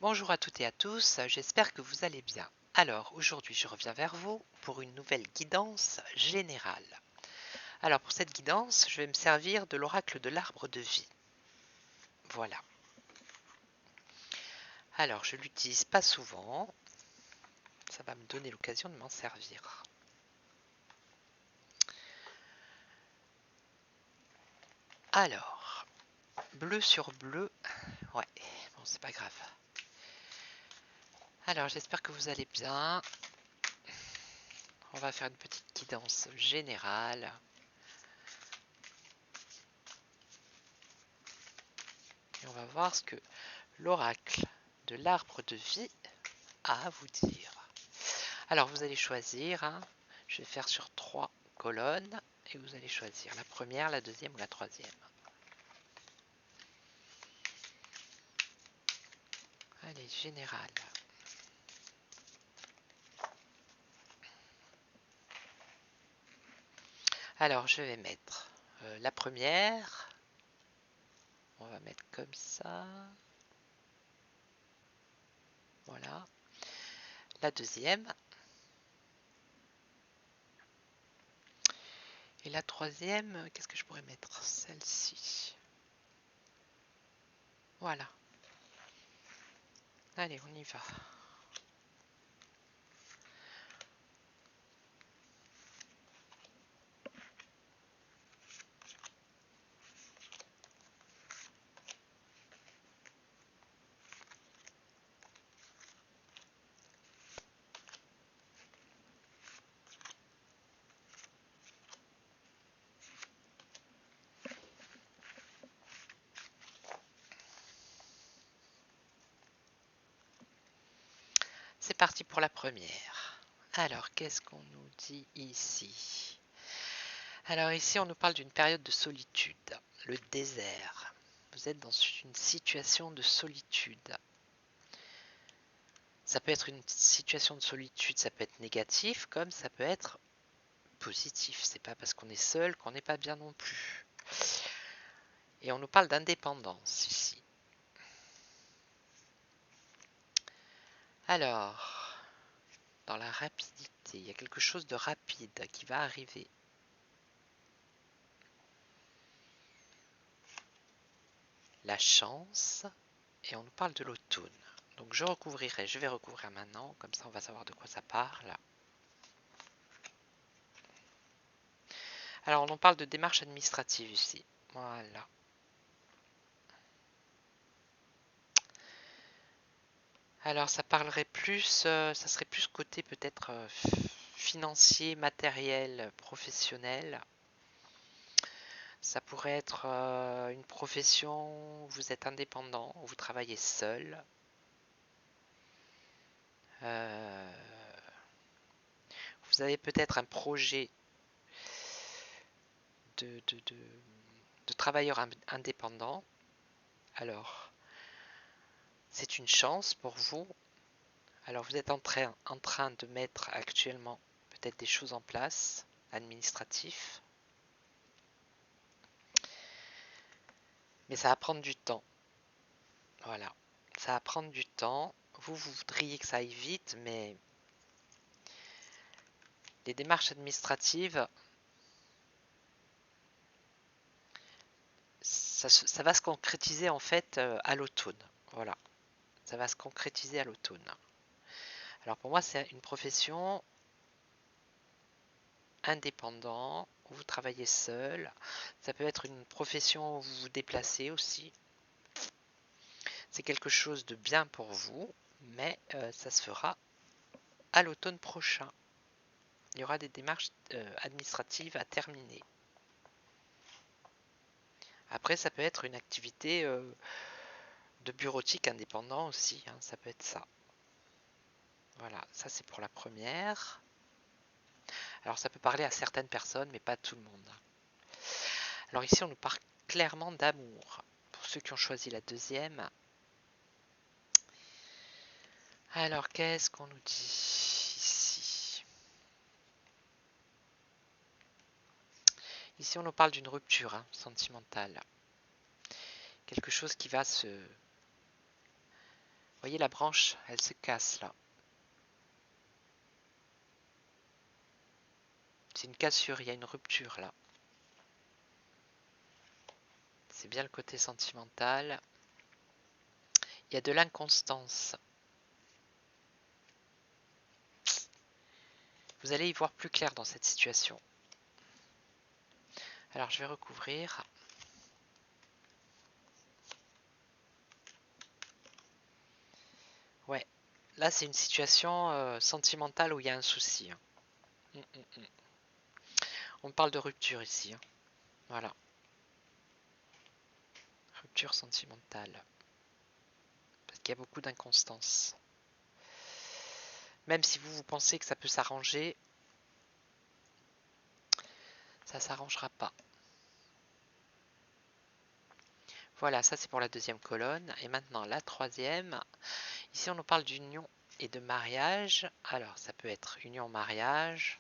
Bonjour à toutes et à tous, j'espère que vous allez bien. Alors aujourd'hui je reviens vers vous pour une nouvelle guidance générale. Alors pour cette guidance, je vais me servir de l'oracle de l'arbre de vie. Voilà. Alors je l'utilise pas souvent, ça va me donner l'occasion de m'en servir. Alors, bleu sur bleu, ouais, bon c'est pas grave. Alors j'espère que vous allez bien. On va faire une petite guidance générale. Et on va voir ce que l'oracle de l'arbre de vie a à vous dire. Alors vous allez choisir, hein, je vais faire sur 3 colonnes et vous allez choisir la première, la deuxième ou la troisième. Allez, général. Alors je vais mettre la première, on va mettre comme ça, voilà. La deuxième. Et la troisième, qu'est-ce que je pourrais mettre? Celle-ci. Voilà. Allez, on y va. C'est parti pour la première. Alors, qu'est-ce qu'on nous dit ici? Alors ici, on nous parle d'une période de solitude, le désert. Vous êtes dans une situation de solitude. Ça peut être une situation de solitude, ça peut être négatif, comme ça peut être positif. C'est pas parce qu'on est seul qu'on n'est pas bien non plus. Et on nous parle d'indépendance ici. Alors, dans la rapidité, il y a quelque chose de rapide qui va arriver. La chance, et on nous parle de l'automne. Donc je vais recouvrir maintenant, comme ça on va savoir de quoi ça parle. Alors on parle de démarche administrative ici. Voilà. Alors ça parlerait plus, ça serait plus côté peut-être financier, matériel, professionnel. Ça pourrait être une profession où vous êtes indépendant, où vous travaillez seul. Vous avez peut-être un projet de travailleur indépendant. Alors, c'est une chance pour vous. Alors, vous êtes en train de mettre actuellement peut-être des choses en place, administratifs. Mais ça va prendre du temps. Voilà. Ça va prendre du temps. Vous voudriez que ça aille vite, mais les démarches administratives, ça va se concrétiser en fait à l'automne. Voilà. Ça va se concrétiser à l'automne. Alors pour moi, c'est une profession indépendant, où vous travaillez seul. Ça peut être une profession où vous vous déplacez aussi. C'est quelque chose de bien pour vous, mais ça se fera à l'automne prochain. Il y aura des démarches administratives à terminer. Après, ça peut être une activité de bureautique indépendant aussi, hein, ça peut être ça. Voilà, ça c'est pour la première. Alors ça peut parler à certaines personnes, mais pas à tout le monde. Alors ici, on nous parle clairement d'amour. Pour ceux qui ont choisi la deuxième. Alors, qu'est-ce qu'on nous dit ici? Ici, on nous parle d'une rupture sentimentale. Quelque chose qui va se voyez la branche, elle se casse là. C'est une cassure, il y a une rupture là. C'est bien le côté sentimental. Il y a de l'inconstance. Vous allez y voir plus clair dans cette situation. Alors je vais recouvrir. Ouais, là c'est une situation sentimentale où il y a un souci. On parle de rupture ici. Voilà. Rupture sentimentale. Parce qu'il y a beaucoup d'inconstance. Même si vous pensez que ça peut s'arranger, ça s'arrangera pas. Voilà, ça c'est pour la deuxième colonne. Et maintenant la troisième. Ici on nous parle d'union et de mariage. Alors ça peut être union-mariage.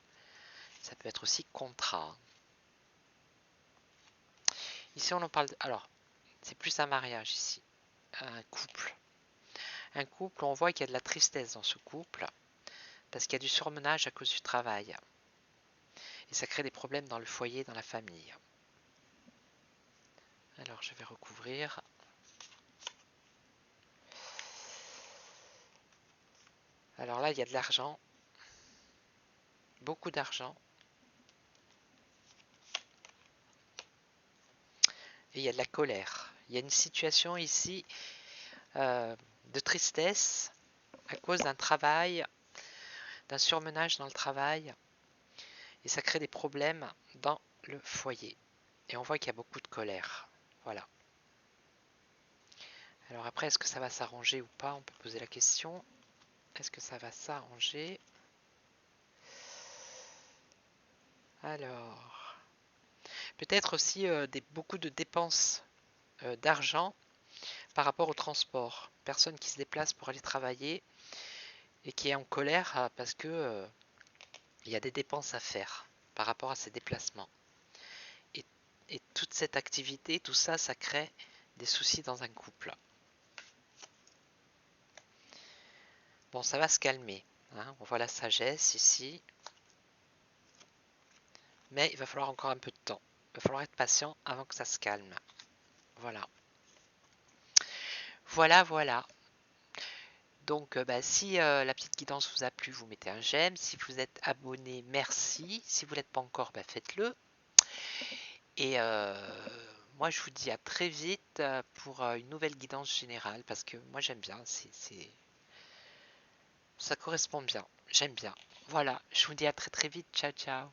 Ça peut être aussi contrat. Ici on nous parle... Alors, c'est plus un mariage ici. Un couple. Un couple, on voit qu'il y a de la tristesse dans ce couple. Parce qu'il y a du surmenage à cause du travail. Et ça crée des problèmes dans le foyer, dans la famille. Alors je vais recouvrir. Alors là, il y a de l'argent. Beaucoup d'argent. Et il y a de la colère. Il y a une situation ici de tristesse à cause d'un travail, d'un surmenage dans le travail. Et ça crée des problèmes dans le foyer. Et on voit qu'il y a beaucoup de colère. Voilà. Alors après, est-ce que ça va s'arranger ou pas? On peut poser la question. Est-ce que ça va s'arranger? Alors, peut-être aussi beaucoup de dépenses d'argent par rapport au transport. Personne qui se déplace pour aller travailler et qui est en colère parce que il y a des dépenses à faire par rapport à ces déplacements. Et toute cette activité, tout ça, ça crée des soucis dans un couple. Bon, ça va se calmer. Hein. On voit la sagesse ici. Mais il va falloir encore un peu de temps. Il va falloir être patient avant que ça se calme. Voilà. Voilà, voilà. Donc, si la petite guidance vous a plu, vous mettez un j'aime. Si vous êtes abonné, merci. Si vous ne l'êtes pas encore, faites-le. Et moi, je vous dis à très vite pour une nouvelle guidance générale. Parce que moi, j'aime bien. Ça correspond bien. J'aime bien. Voilà, je vous dis à très très vite. Ciao, ciao.